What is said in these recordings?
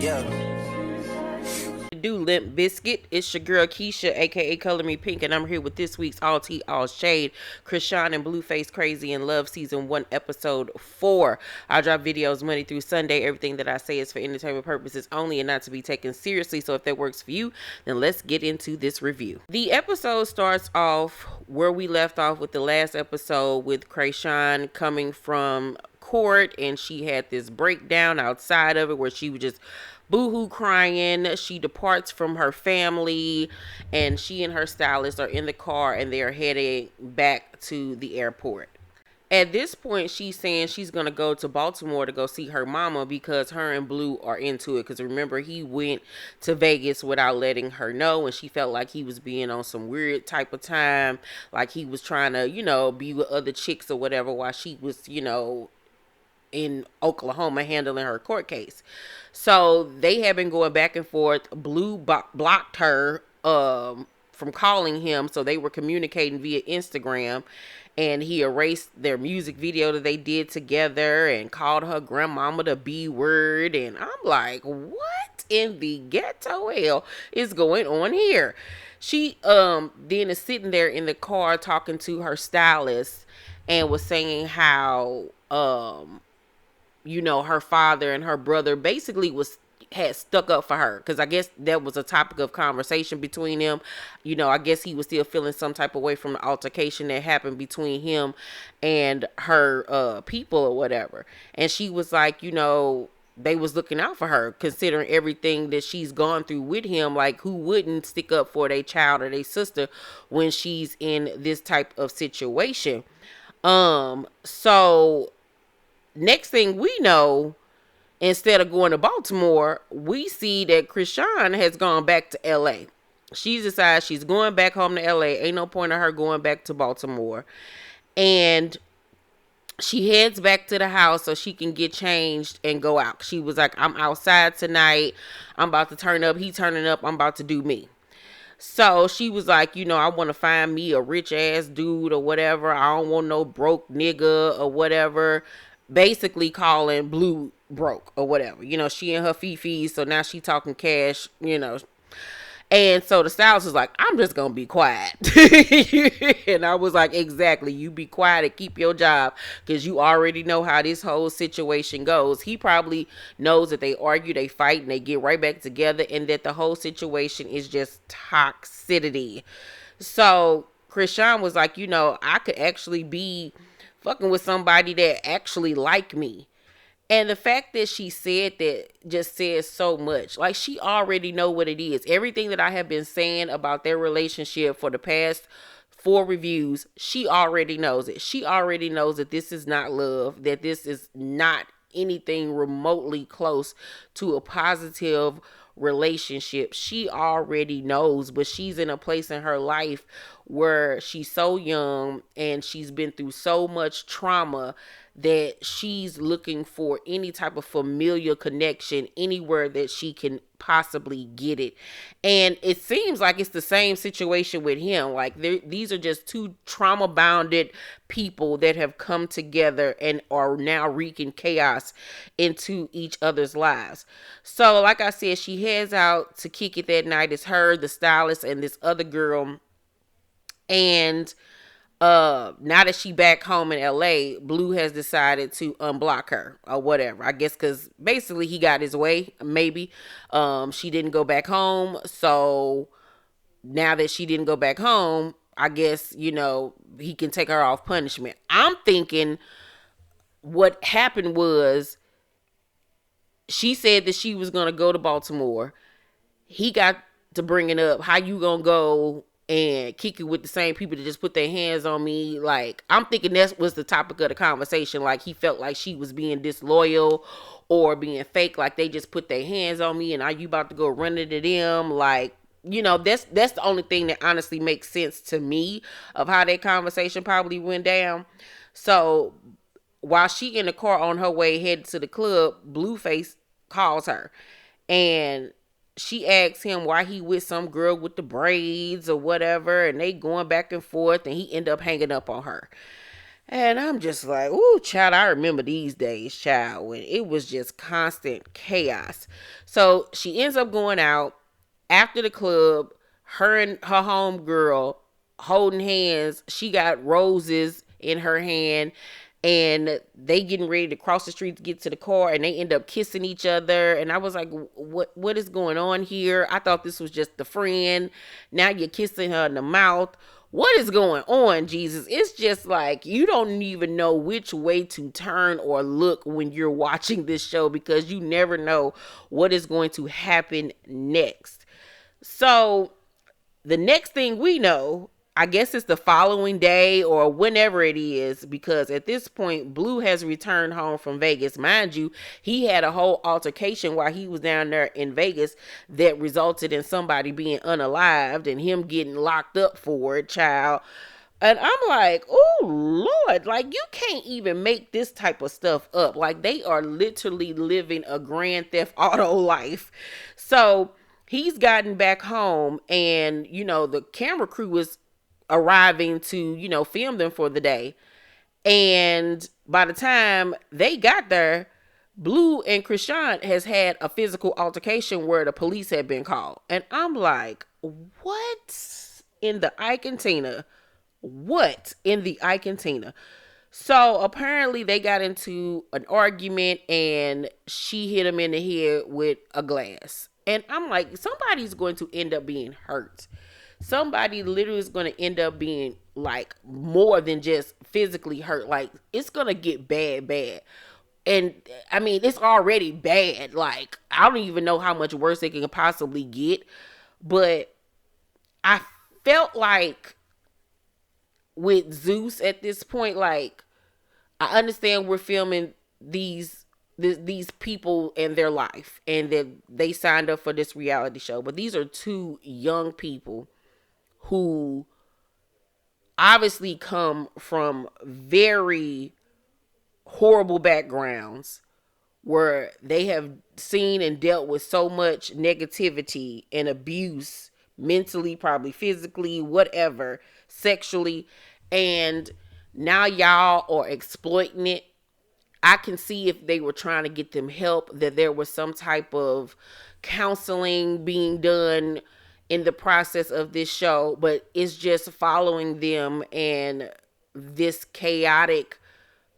Yeah. Do Limp Biscuit. It's your girl Keisha, aka Color Me Pynk, and I'm here with this week's All Tea All Shade, Chrisean Blueface Crazy in Love Season 1 Episode 4. I drop videos Monday through Sunday. Everything that I say is for entertainment purposes only and not to be taken seriously. So if that works for you, then let's get into this review. The episode starts off where we left off with the last episode, with Chrisean coming from court, and she had this breakdown outside of it where she was just boohoo crying. She departs from her family, and she and her stylist are in the car, and they're heading back to the airport. At this point, she's saying she's going to go to Baltimore to go see her mama because her and Blue are into it. Because remember, he went to Vegas without letting her know, and she felt like he was being on some weird type of time. Like he was trying to, be with other chicks or whatever while she was, in Oklahoma handling her court case. So they have been going back and forth. Blue blocked her from calling him, so they were communicating via Instagram, and he erased their music video that they did together and called her grandmama the B word. And I'm like, what in the ghetto hell is going on here? She then is sitting there in the car talking to her stylist and was saying how her father and her brother basically had stuck up for her, because I guess that was a topic of conversation between them. I guess he was still feeling some type of way from the altercation that happened between him and her people or whatever. And she was like, they was looking out for her, considering everything that she's gone through with him. Like, who wouldn't stick up for their child or their sister when she's in this type of situation? So next thing we know, instead of going to Baltimore, we see that Chrisean has gone back to LA. She's decided she's going back home to LA. Ain't no point in her going back to Baltimore. And she heads back to the house so she can get changed and go out. She was like, I'm outside tonight. I'm about to turn up. He turning up. I'm about to do me. So she was like, I want to find me a rich ass dude or whatever. I don't want no broke nigga or whatever. Basically calling Blue broke or whatever. She and her fifis, so now she talking cash, And so the stylist was like, I'm just going to be quiet. And I was like, exactly. You be quiet and keep your job, because you already know how this whole situation goes. He probably knows that they argue, they fight, and they get right back together, and that the whole situation is just toxicity. So Chrisean was like, I could actually be fucking with somebody that actually like me. And the fact that she said that just says so much. Like, she already know what it is. Everything that I have been saying about their relationship for the past 4 reviews, she already knows it. She already knows that this is not love, that this is not anything remotely close to a positive relationship. She already knows, but she's in a place in her life where she's so young and she's been through so much trauma that she's looking for any type of familiar connection anywhere that she can possibly get it. And it seems like it's the same situation with him. Like, these are just two trauma bounded people that have come together and are now wreaking chaos into each other's lives. So like I said, she heads out to kick it that night. It's her, the stylist, and this other girl. And now that she back home in LA, Blue has decided to unblock her or whatever. I guess because basically he got his way, maybe. She didn't go back home. So now that she didn't go back home, I guess, he can take her off punishment. I'm thinking what happened was she said that she was going to go to Baltimore. He got to bringing up, how you going to go and kick it with the same people that just put their hands on me? Like, I'm thinking that was the topic of the conversation. Like, he felt like she was being disloyal or being fake. Like, they just put their hands on me, and are you about to go running to them? Like, that's the only thing that honestly makes sense to me of how that conversation probably went down. So while she in the car on her way headed to the club, Blueface calls her, and she asks him why he with some girl with the braids or whatever, and they going back and forth, and he end up hanging up on her. And I'm just like, ooh, child, I remember these days, child, when it was just constant chaos. So she ends up going out after the club, her and her home girl holding hands. She got roses in her hand, and they getting ready to cross the street to get to the car, and they end up kissing each other. And I was like, what is going on here? I thought this was just the friend. Now you're kissing her in the mouth. What is going on, Jesus? It's just like you don't even know which way to turn or look when you're watching this show, because you never know what is going to happen next. So the next thing we know, I guess it's the following day or whenever it is, because at this point, Blue has returned home from Vegas. Mind you, he had a whole altercation while he was down there in Vegas that resulted in somebody being unalived and him getting locked up for it, child. And I'm like, oh, Lord, like, you can't even make this type of stuff up. Like, they are literally living a Grand Theft Auto life. So he's gotten back home, and, you know, the camera crew is arriving to, you know, film them for the day. And by the time they got there, Blue and Chrisean has had a physical altercation where the police had been called. And I'm like, what in the Ike and Tina? What in the Ike and Tina? So apparently they got into an argument and she hit him in the head with a glass. And I'm like, somebody's going to end up being hurt. Somebody literally is going to end up being like more than just physically hurt. Like, it's going to get bad, bad. And I mean, it's already bad. Like, I don't even know how much worse it can possibly get. But I felt like with Zeus at this point, like, I understand we're filming these people and their life, and that they signed up for this reality show, but these are two young people who obviously come from very horrible backgrounds where they have seen and dealt with so much negativity and abuse, mentally, probably physically, whatever, sexually, and now y'all are exploiting it. I can see if they were trying to get them help, that there was some type of counseling being done in the process of this show, but it's just following them and this chaotic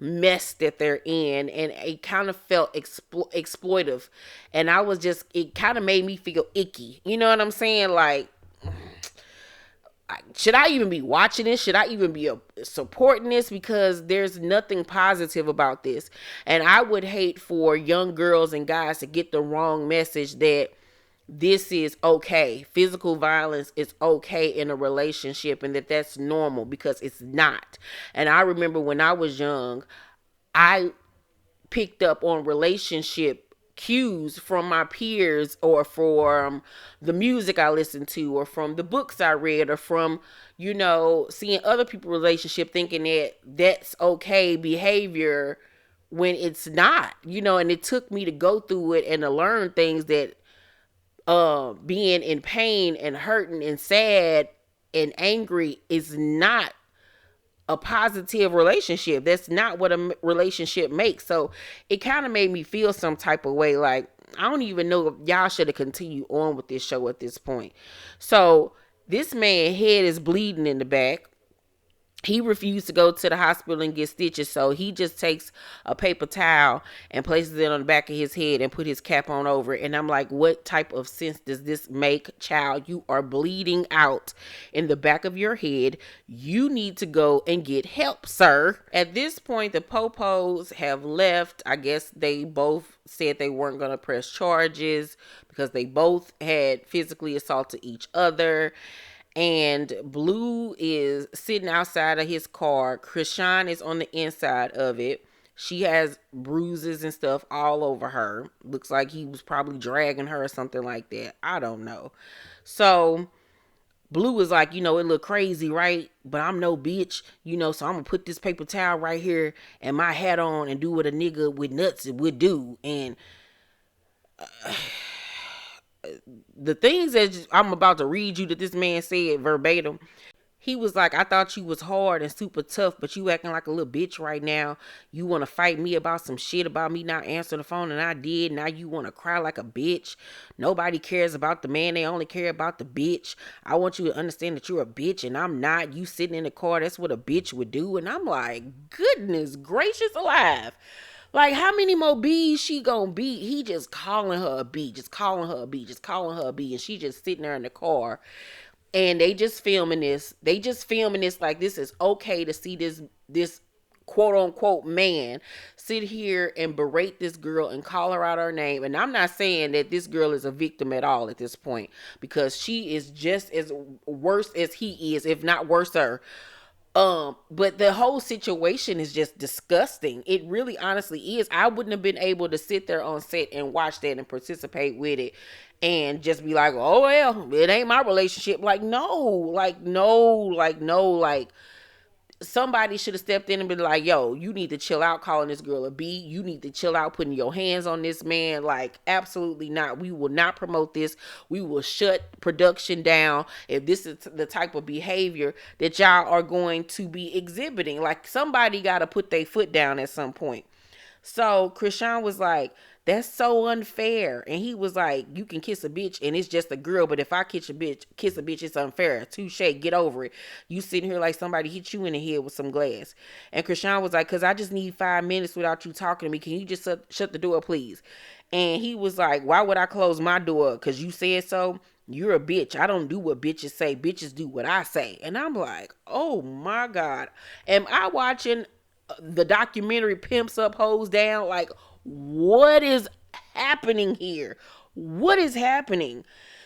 mess that they're in, and it kind of felt exploitive, and I was just, it kind of made me feel icky, you know what I'm saying? Like, should I even be watching this? Should I even be supporting this? Because there's nothing positive about this. And I would hate for young girls and guys to get the wrong message that this is okay. Physical violence is okay in a relationship, and that that's normal, because it's not. And I remember when I was young, I picked up on relationship cues from my peers, or from the music I listened to, or from the books I read, or from, you know, seeing other people's relationship, thinking that that's okay behavior when it's not, you know. And it took me to go through it and to learn things that being in pain and hurting and sad and angry is not a positive relationship. That's not what a relationship makes. So it kind of made me feel some type of way. Like, I don't even know if y'all should have continued on with this show at this point. So this man's head is bleeding in the back. He refused to go to the hospital and get stitches, so he just takes a paper towel and places it on the back of his head and put his cap on over it. And I'm like, what type of sense does this make, child? You are bleeding out in the back of your head. You need to go and get help, sir. At this point, the popos have left. I guess they both said they weren't going to press charges because they both had physically assaulted each other. And Blue is sitting outside of his car. Chrisean is on the inside of it. She has bruises and stuff all over her. Looks like he was probably dragging her or something like that. I don't know. So Blue is like, you know, it look crazy, right? But I'm no bitch, you know, so I'm gonna put this paper towel right here and my hat on and do what a nigga with nuts would do. And the things that I'm about to read you that this man said verbatim, He was like, I thought you was hard and super tough, but you acting like a little bitch right now. You want to fight me about some shit about me not answering the phone, and I did. Now you want to cry like a bitch. Nobody cares about the man. They only care about the bitch. I want you to understand that you're a bitch and I'm not. You sitting in the car, that's what a bitch would do. And I'm like, goodness gracious alive. Like, how many more B's she gonna be? He just calling her a B, just calling her a B, just calling her a B. And she just sitting there in the car, and they just filming this. They just filming this like this is okay to see this quote unquote man sit here and berate this girl and call her out her name. And I'm not saying that this girl is a victim at all at this point, because she is just as worse as he is, if not worser. But the whole situation is just disgusting. It really honestly is. I wouldn't have been able to sit there on set and watch that and participate with it and just be like, oh well, it ain't my relationship. Like, no, like, no, like, no, like, somebody should have stepped in and been like, yo, you need to chill out calling this girl a B. You need to chill out putting your hands on this man. Like, absolutely not. We will not promote this. We will shut production down if this is the type of behavior that y'all are going to be exhibiting. Like, somebody got to put their foot down at some point. So Chrisean was like, that's so unfair. And he was like, you can kiss a bitch and it's just a girl, but if I kiss a bitch, it's unfair. Touche, get over it. You sitting here like somebody hit you in the head with some glass. And Chrisean was like, cause I just need 5 minutes without you talking to me. Can you just shut the door, please? And he was like, why would I close my door? Cause you said so? You're a bitch. I don't do what bitches say. Bitches do what I say. And I'm like, oh my God. Am I watching the documentary Pimps Up, Hoes Down? Like, what is happening here? What is happening?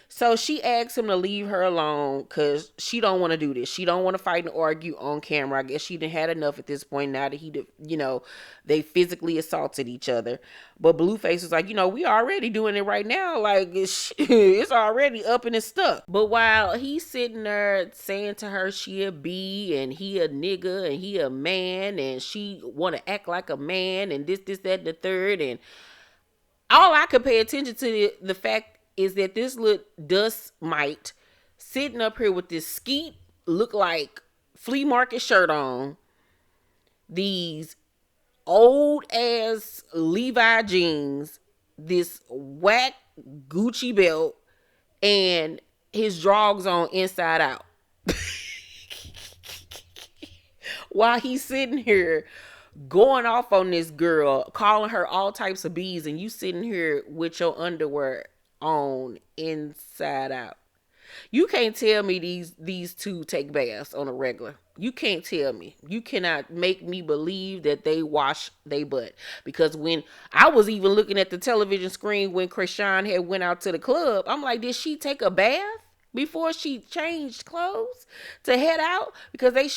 So she asked him to leave her alone because she don't want to do this. She don't want to fight and argue on camera. I guess she done had enough at this point now that they physically assaulted each other. But Blueface was like, we already doing it right now. Like, it's already up and it's stuck. But while he's sitting there saying to her she a B and he a nigga and he a man and she want to act like a man and this, that, and the third, and all I could pay attention to the fact is that this little dust mite sitting up here with this skeet, look like flea market shirt on, these old ass Levi jeans, this whack Gucci belt, and his drawers on inside out. While he's sitting here going off on this girl, calling her all types of B's, and you sitting here with your underwear on inside out. You can't tell me these two take baths on a regular. You can't tell me. You cannot make me believe that they wash their butt. Because when I was even looking at the television screen when Chrisean had went out to the club, I'm like, did she take a bath before she changed clothes to head out? Because they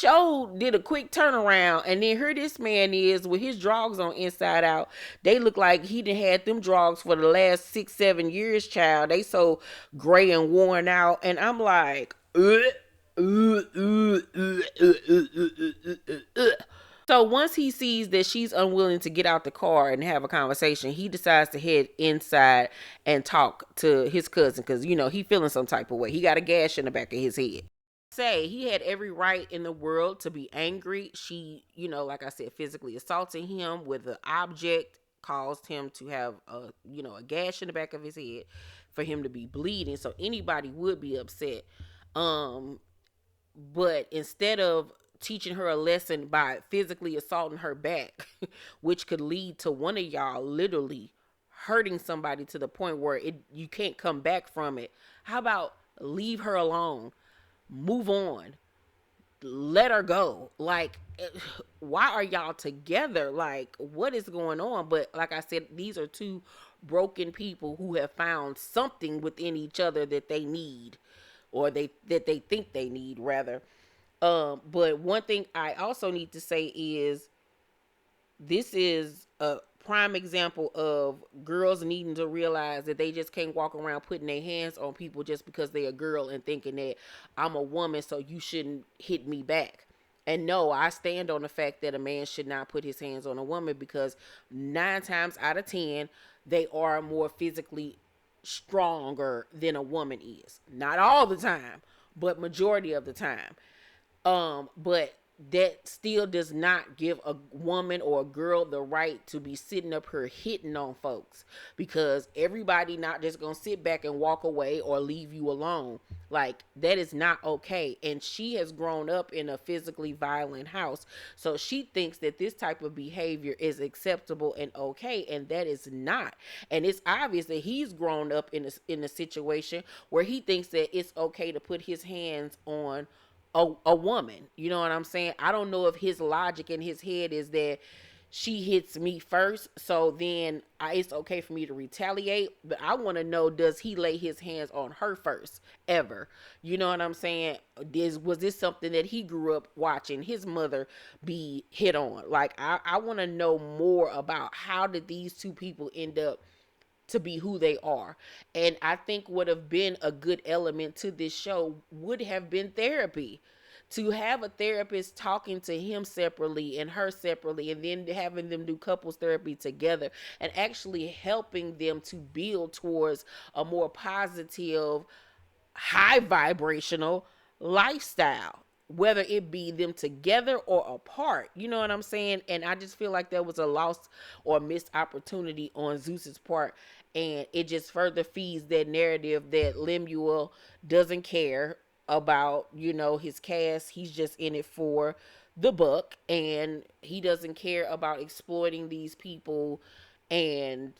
did a quick turnaround, and then here this man is with his drawers on inside out. They look like he done had them drawers for the last 6-7 years, child. They so gray and worn out, and I'm like, So once he sees that she's unwilling to get out the car and have a conversation, he decides to head inside and talk to his cousin because, he feeling some type of way. He got a gash in the back of his head. He had every right in the world to be angry. She, like I said, physically assaulting him with an object caused him to have a gash in the back of his head, for him to be bleeding. So anybody would be upset. But instead of teaching her a lesson by physically assaulting her back, which could lead to one of y'all literally hurting somebody to the point where you can't come back from it, how about leave her alone, move on, let her go? Like, why are y'all together? Like, what is going on? But like I said, these are two broken people who have found something within each other that they need, or that they think they need, rather. But one thing I also need to say is, this is a prime example of girls needing to realize that they just can't walk around putting their hands on people just because they're a girl and thinking that I'm a woman, so you shouldn't hit me back. And no, I stand on the fact that a man should not put his hands on a woman, because 9 times out of 10, they are more physically stronger than a woman is. Not all the time, but majority of the time. But that still does not give a woman or a girl the right to be sitting up here hitting on folks, because everybody not just gonna sit back and walk away or leave you alone. Like, that is not okay. And she has grown up in a physically violent house, so she thinks that this type of behavior is acceptable and okay, and that is not. And it's obvious that he's grown up in a situation where he thinks that it's okay to put his hands on a woman. You know what I'm saying? I don't know if his logic in his head is that she hits me first, so then it's okay for me to retaliate. But I want to know, does he lay his hands on her first ever? You know what I'm saying? Was this something that he grew up watching his mother be hit on? Like, I want to know more about how did these two people end up to be who they are. And I think would have been a good element to this show would have been therapy. To have a therapist talking to him separately and her separately, and then having them do couples therapy together and actually helping them to build towards a more positive, high vibrational lifestyle, whether it be them together or apart. You know what I'm saying? And I just feel like there was a lost or missed opportunity on Zeus's part, and it just further feeds that narrative that Lemuel doesn't care about, his cast. He's just in it for the buck, and he doesn't care about exploiting these people and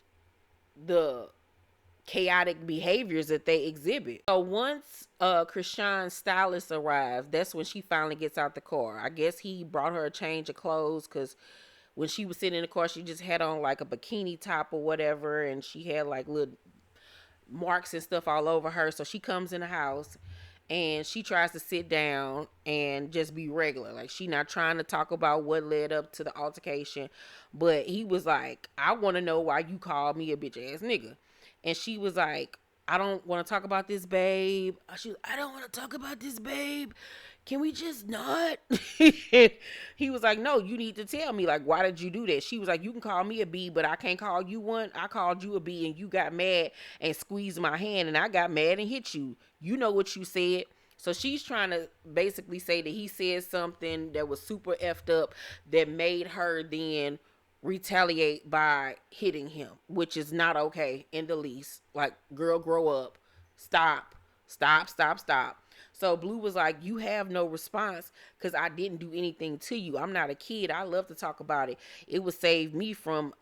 the chaotic behaviors that they exhibit. So once Chrisean's stylist arrived, that's when she finally gets out the car. I guess he brought her a change of clothes, because when she was sitting in the car, she just had on like a bikini top or whatever, and she had like little marks and stuff all over her. So she comes in the house and she tries to sit down and just be regular. Like, she not trying to talk about what led up to the altercation. But he was like, I want to know why you called me a bitch ass nigga. And she was like, I don't want to talk about this, babe. I don't want to talk about this, babe. Can we just not? He was like, no, you need to tell me, like, why did you do that? She was like, you can call me a B, but I can't call you one. I called you a B and you got mad and squeezed my hand, and I got mad and hit you. You know what you said. So she's trying to basically say that he said something that was super effed up that made her then retaliate by hitting him, which is not okay in the least. Like, girl, grow up. Stop. Stop, stop, stop. So Blue was like, you have no response because I didn't do anything to you. I'm not a kid. I love to talk about it. It would save me from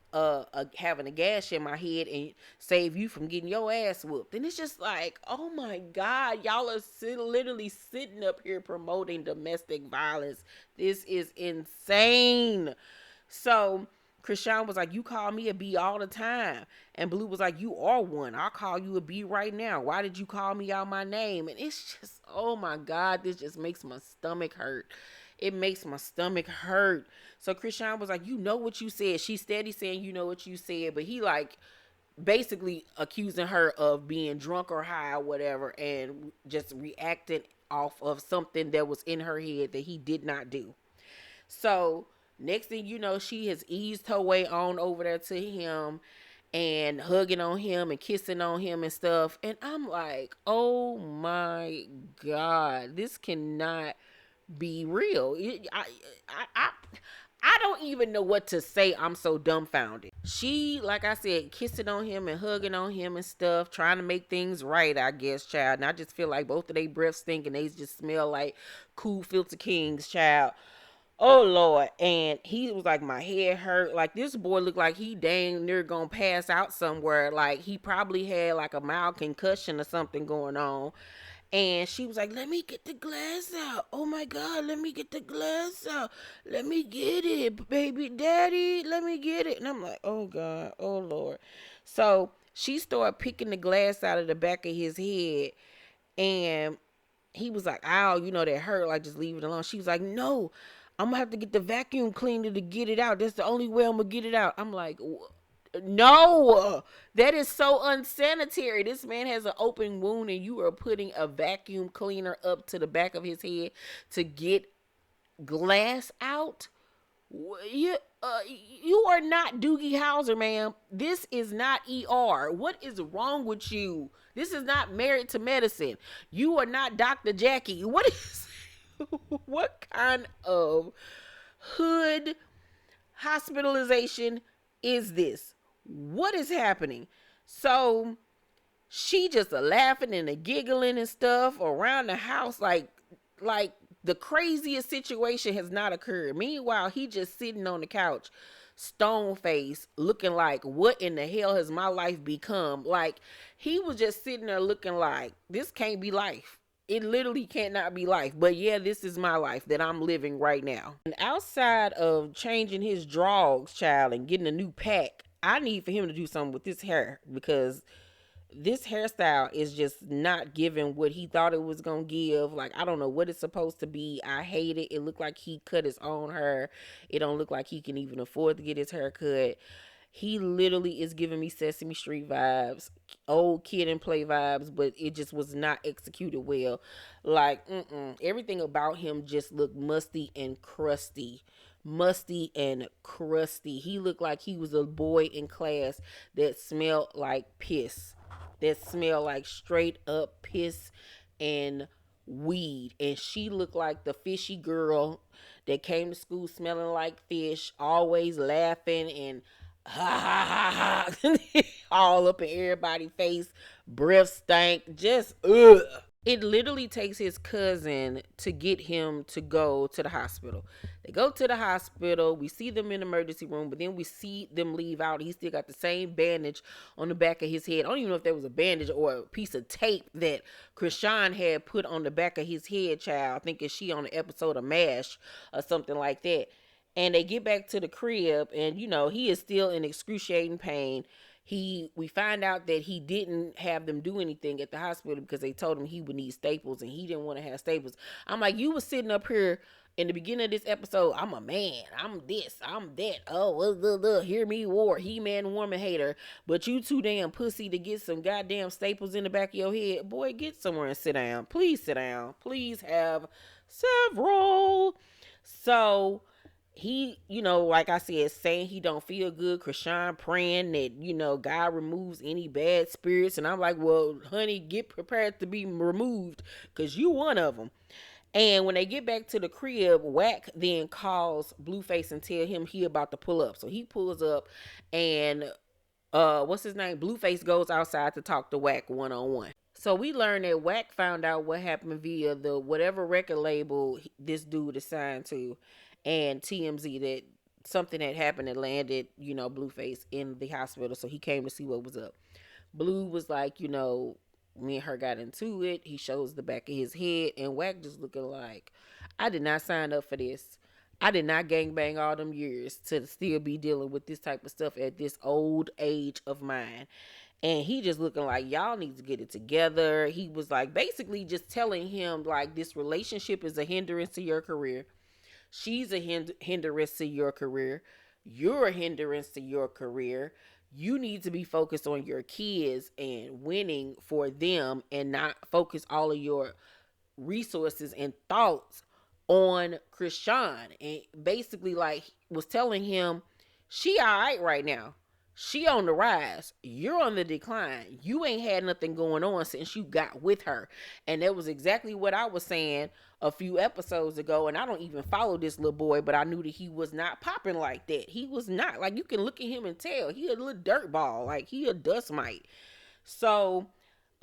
having a gash in my head and save you from getting your ass whooped. And it's just like, oh my God, y'all are literally sitting up here promoting domestic violence. This is insane. So Chrisean was like, you call me a B all the time. And Blue was like, you are one. I'll call you a B right now. Why did you call me out my name? And it's just, oh my God, this just makes my stomach hurt. It makes my stomach hurt. So Chrisean was like, you know what you said. She's steady saying, you know what you said. But he like basically accusing her of being drunk or high or whatever, and just reacting off of something that was in her head that he did not do. So next thing you know, she has eased her way on over there to him and hugging on him and kissing on him and stuff. And I'm like, oh my God, this cannot be real. I don't even know what to say. I'm so dumbfounded. She, like I said, kissing on him and hugging on him and stuff, trying to make things right, I guess, child. And I just feel like both of their breaths stink and they just smell like cool filter kings, child. Oh Lord. And he was like, my head hurt. Like, this boy looked like he dang near gonna pass out somewhere. Like, he probably had like a mild concussion or something going on. And she was like, let me get the glass out. Oh my God, let me get the glass out. Let me get it, baby daddy. Let me get it. And I'm like, oh God, oh Lord. So she started picking the glass out of the back of his head. And he was like, ow, that hurt. Like, just leave it alone. She was like, no, I'm gonna have to get the vacuum cleaner to get it out. That's the only way I'm gonna get it out. I'm like, no, that is so unsanitary. This man has an open wound and you are putting a vacuum cleaner up to the back of his head to get glass out. You are not Doogie Howser, ma'am. This is not ER. What is wrong with you? This is not Married to Medicine. You are not Dr. Jackie. What kind of hood hospitalization is this? What is happening? So she just a laughing and a giggling and stuff around the house like the craziest situation has not occurred. Meanwhile, he just sitting on the couch, stone face, looking like, what in the hell has my life become? Like, he was just sitting there looking like, this can't be life. It literally cannot be life. But yeah, this is my life that I'm living right now. And outside of changing his drawers, child, and getting a new pack, I need for him to do something with this hair, because this hairstyle is just not giving what he thought it was gonna give. Like, I don't know what it's supposed to be. I hate it. It looked like he cut his own hair. It don't look like he can even afford to get his hair cut. He literally is giving me Sesame Street vibes, old Kid and Play vibes, but it just was not executed well. Like, everything about him just looked musty and crusty. Musty and crusty. He looked like he was a boy in class that smelled like piss, that smell like straight up piss and weed. And she looked like the fishy girl that came to school smelling like fish, always laughing and ha ha ha ha all up in everybody's face, breath stank, just ugh. It literally takes his cousin to get him to go to the hospital. They go to the hospital. We see them in the emergency room, but then we see them leave out. He still got the same bandage on the back of his head. I don't even know if that was a bandage or a piece of tape that Chrisean had put on the back of his head, child. I think it's she on the episode of MASH or something like that. And they get back to the crib, and he is still in excruciating pain. We find out that he didn't have them do anything at the hospital because they told him he would need staples, and he didn't want to have staples. I'm like, you was sitting up here in the beginning of this episode, I'm a man, I'm this, I'm that, oh, hear me war, He-Man woman hater, but you too damn pussy to get some goddamn staples in the back of your head. Boy, get somewhere and sit down. Please sit down. Please have several. So he, like I said, saying he don't feel good. Chrisean praying that, God removes any bad spirits. And I'm like, well, honey, get prepared to be removed, because you one of them. And when they get back to the crib, Wack then calls Blueface and tell him he about to pull up. So he pulls up, and what's his name? Blueface goes outside to talk to Wack one-on-one. So we learned that Wack found out what happened via the whatever record label this dude is signed to, and TMZ, that something had happened that landed, Blueface in the hospital. So he came to see what was up. Blue was like, me and her got into it. He shows the back of his head, and Wack just looking like, I did not sign up for this. I did not gangbang all them years to still be dealing with this type of stuff at this old age of mine. And he just looking like, y'all need to get it together. He was like basically just telling him like, this relationship is a hindrance to your career. She's a hindrance to your career. You're a hindrance to your career. You need to be focused on your kids and winning for them, and not focus all of your resources and thoughts on Chrisean. And basically like was telling him, she all right now. She on the rise. You're on the decline. You ain't had nothing going on since you got with her. And that was exactly what I was saying a few episodes ago. And I don't even follow this little boy, but I knew that he was not popping like that. He was not. Like, you can look at him and tell he a little dirt ball. Like, he a dust mite. So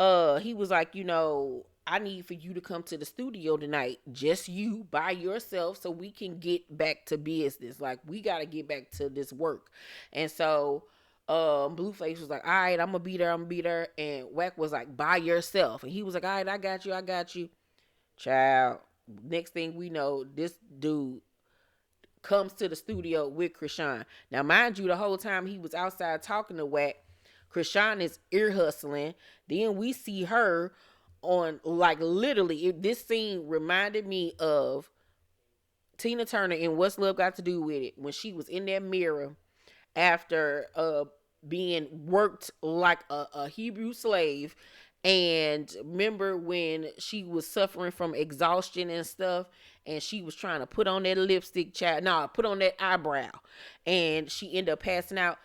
he was like, I need for you to come to the studio tonight, just you by yourself, so we can get back to business. Like, we got to get back to this work. And so Blueface was like, all right, I'm gonna be there. And Wack was like, by yourself. And he was like, all right, I got you. Child, next thing we know, this dude comes to the studio with Chrisean. Now, mind you, the whole time he was outside talking to Wack, Chrisean is ear hustling. Then we see her on, like, literally, this scene reminded me of Tina Turner in What's Love Got to Do With It, when she was in that mirror after being worked like a Hebrew slave. And remember when she was suffering from exhaustion and stuff, and she was trying to put on that lipstick, put on that eyebrow, and she ended up passing out.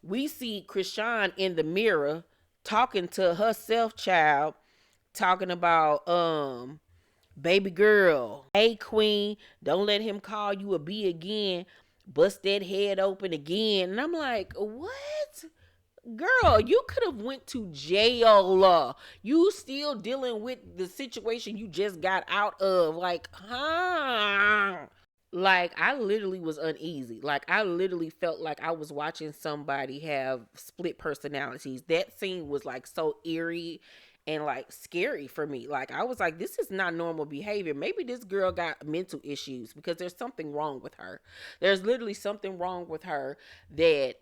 We see Chrisean in the mirror talking to herself, child, talking about Baby girl, hey queen, don't let him call you a B again. Bust that head open again. And I'm like, what? Girl, you could have went to jail. You still dealing with the situation you just got out of. Like, huh? Like, I literally was uneasy. Like, I literally felt like I was watching somebody have split personalities. That scene was like so eerie and like scary for me. Like, I was like, this is not normal behavior. Maybe this girl got mental issues because there's something wrong with her. There's literally something wrong with her that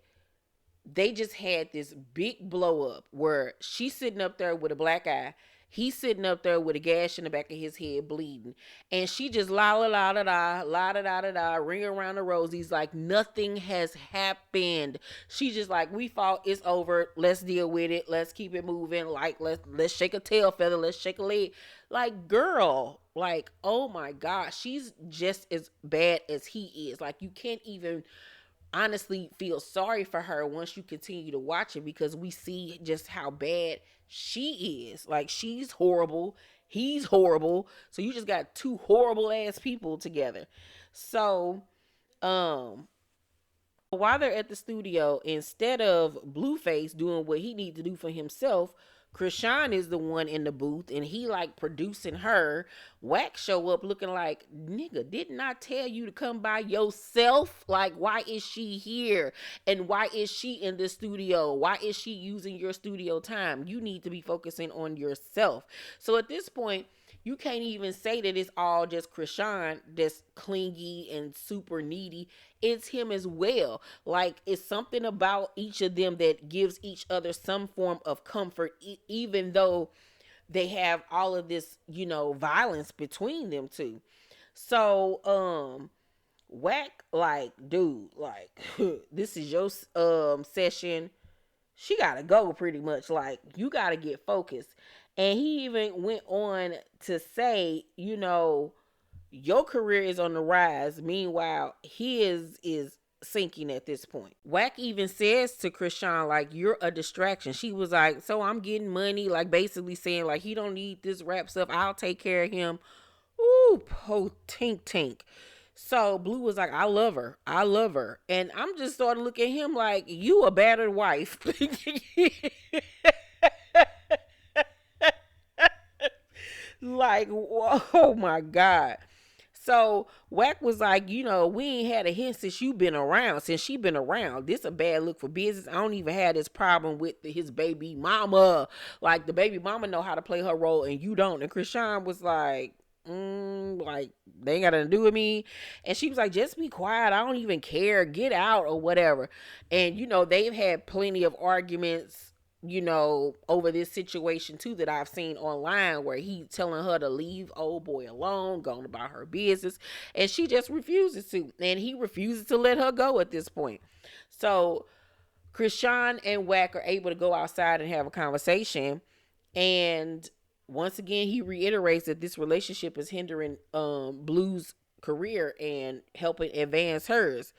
they just had this big blow up where she's sitting up there with a black eye. He's sitting up there with a gash in the back of his head bleeding. And she just la la la da da, la da da da da, ring around the rosies like nothing has happened. She just like, we fought, it's over. Let's deal with it. Let's keep it moving. Like, let's shake a tail feather, let's shake a leg. Like, girl, like, oh my God, she's just as bad as he is. Like, you can't even honestly feel sorry for her once you continue to watch it because we see just how bad she is. Like, she's horrible, he's horrible. So you just got two horrible ass people together. So, while they're at the studio, instead of Blueface doing what he needs to do for himself, Chrisean is the one in the booth and he like producing her. Wax show up looking like, nigga, didn't I tell you to come by yourself? Like, why is she here? And why is she in the studio? Why is she using your studio time? You need to be focusing on yourself. So at this point, you can't even say that it's all just Chrisean that's clingy and super needy. It's him as well. Like, it's something about each of them that gives each other some form of comfort, even though they have all of this, violence between them two. So, Whack, like, dude, like, this is your session. She gotta go pretty much. Like, you gotta get focused. And he even went on to say, your career is on the rise. Meanwhile, his is sinking at this point. Wack even says to Chrisean, like, you're a distraction. She was like, so I'm getting money, like basically saying, like, he don't need this rap stuff. I'll take care of him. Ooh, po tink tink. So Blue was like, I love her. I love her. And I'm just starting to look at him like, you a battered wife. Like, oh my God. So Wack was like, we ain't had a hint since you been around. Since she been around, this a bad look for business. I don't even have this problem with his baby mama. Like, the baby mama know how to play her role and you don't. And Chrisean was like, like, they ain't got nothing to do with me. And she was like, just be quiet. I don't even care. Get out or whatever. And they've had plenty of arguments, over this situation too that I've seen online where he telling her to leave old boy alone, going about her business, and she just refuses to, and he refuses to let her go at this point. So Chrisean and Wack are able to go outside and have a conversation, and once again he reiterates that this relationship is hindering Blue's career and helping advance hers.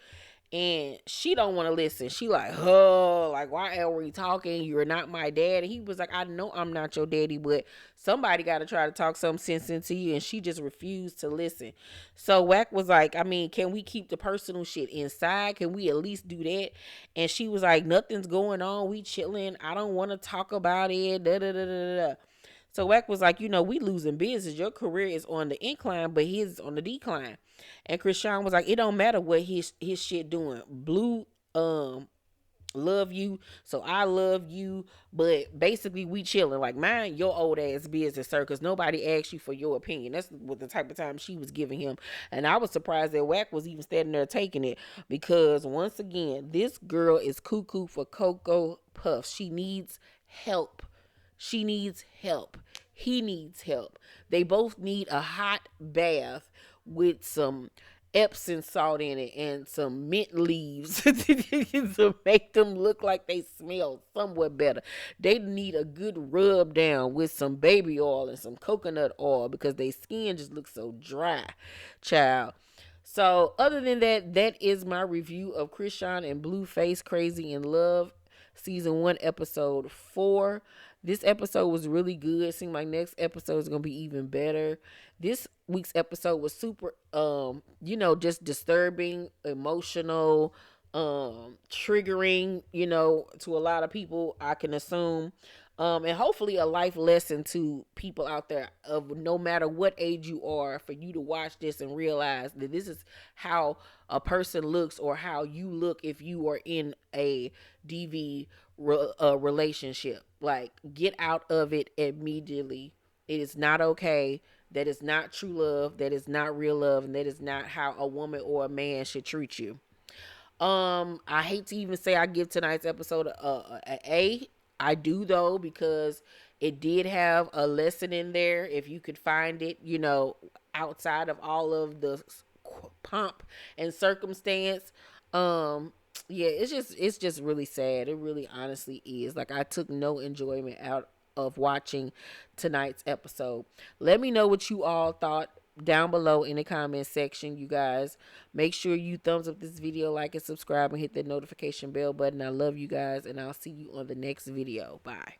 And she don't want to listen. She like, oh, like, why are we talking? You're not my dad. And he was like, I know I'm not your daddy, but somebody got to try to talk some sense into you. And she just refused to listen. So Wack was like, I mean, can we keep the personal shit inside? Can we at least do that? And she was like, nothing's going on. We chilling. I don't want to talk about it. Da, da, da, da, da. So Wack was like, we losing business. Your career is on the incline, but his is on the decline. And Chrisean was like, it don't matter what his shit doing. Blue love you, so I love you. But basically we chilling. Like, mind your old ass business, sir, because nobody asked you for your opinion. That's what the type of time she was giving him. And I was surprised that Wack was even standing there taking it. Because once again, this girl is cuckoo for Cocoa Puffs. She needs help. She needs help. He needs help. They both need a hot bath with some Epsom salt in it and some mint leaves to make them look like they smell somewhat better. They need a good rub down with some baby oil and some coconut oil because their skin just looks so dry, child. So other than that, that is my review of Chrisean and Blueface Crazy in Love. season 1, episode 4. This episode was really good. Seemed like next episode is gonna be even better. This week's episode was super, just disturbing, emotional, triggering, to a lot of people, I can assume. And hopefully a life lesson to people out there of no matter what age you are, for you to watch this and realize that this is how a person looks, or how you look if you are in a relationship. Like, get out of it immediately. It is not okay. That is not true love. That is not real love. And that is not how a woman or a man should treat you. I hate to even say I give tonight's episode a A. I do though, because it did have a lesson in there. If you could find it, outside of all of the pomp and circumstance. Yeah, it's just really sad. It really honestly is. Like, I took no enjoyment out of watching tonight's episode. Let me know what you all thought down below in the comment section, you guys. Make sure you thumbs up this video, like and subscribe, and hit that notification bell button. I love you guys, and I'll see you on the next video. Bye.